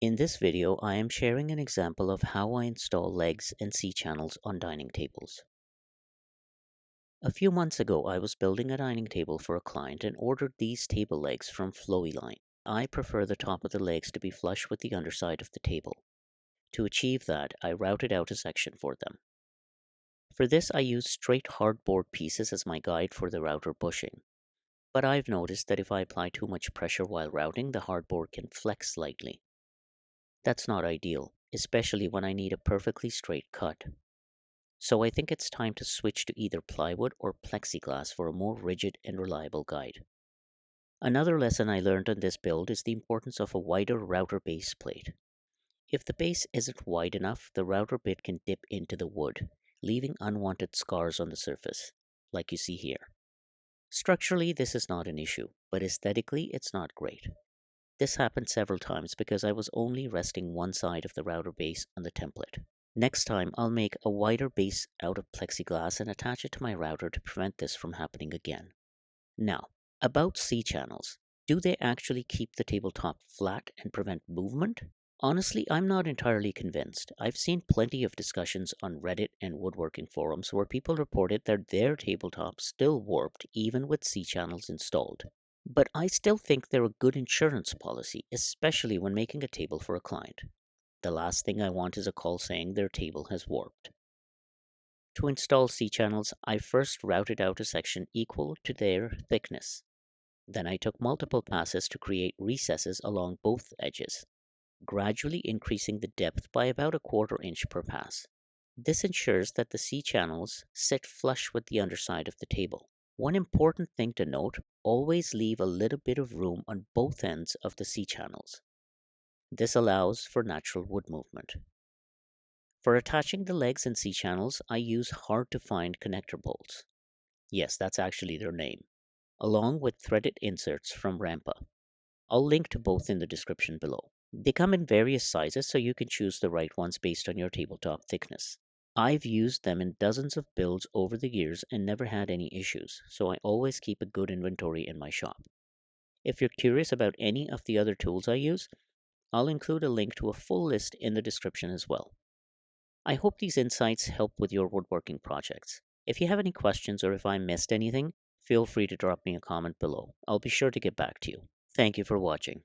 In this video, I am sharing an example of how I install legs and C-channels on dining tables. A few months ago, I was building a dining table for a client and ordered these table legs from Flowyline. I prefer the top of the legs to be flush with the underside of the table. To achieve that, I routed out a section for them. For this, I used straight hardboard pieces as my guide for the router bushing. But I've noticed that if I apply too much pressure while routing, the hardboard can flex slightly. That's not ideal, especially when I need a perfectly straight cut. So I think it's time to switch to either plywood or plexiglass for a more rigid and reliable guide. Another lesson I learned on this build is the importance of a wider router base plate. If the base isn't wide enough, the router bit can dip into the wood, leaving unwanted scars on the surface, like you see here. Structurally, this is not an issue, but aesthetically, it's not great. This happened several times because I was only resting one side of the router base on the template. Next time, I'll make a wider base out of plexiglass and attach it to my router to prevent this from happening again. Now, about C-channels. Do they actually keep the tabletop flat and prevent movement? Honestly, I'm not entirely convinced. I've seen plenty of discussions on Reddit and woodworking forums where people reported that their tabletops still warped even with C-channels installed. But I still think they're a good insurance policy, especially when making a table for a client. The last thing I want is a call saying their table has warped. To install C-channels, I first routed out a section equal to their thickness. Then I took multiple passes to create recesses along both edges, gradually increasing the depth by about a quarter inch per pass. This ensures that the C-channels sit flush with the underside of the table. One important thing to note, always leave a little bit of room on both ends of the C-channels. This allows for natural wood movement. For attaching the legs and C-channels, I use hard-to-find connector bolts. Yes, that's actually their name, along with threaded inserts from Rampa. I'll link to both in the description below. They come in various sizes, so you can choose the right ones based on your tabletop thickness. I've used them in dozens of builds over the years and never had any issues, so I always keep a good inventory in my shop. If you're curious about any of the other tools I use, I'll include a link to a full list in the description as well. I hope these insights help with your woodworking projects. If you have any questions or if I missed anything, feel free to drop me a comment below. I'll be sure to get back to you. Thank you for watching.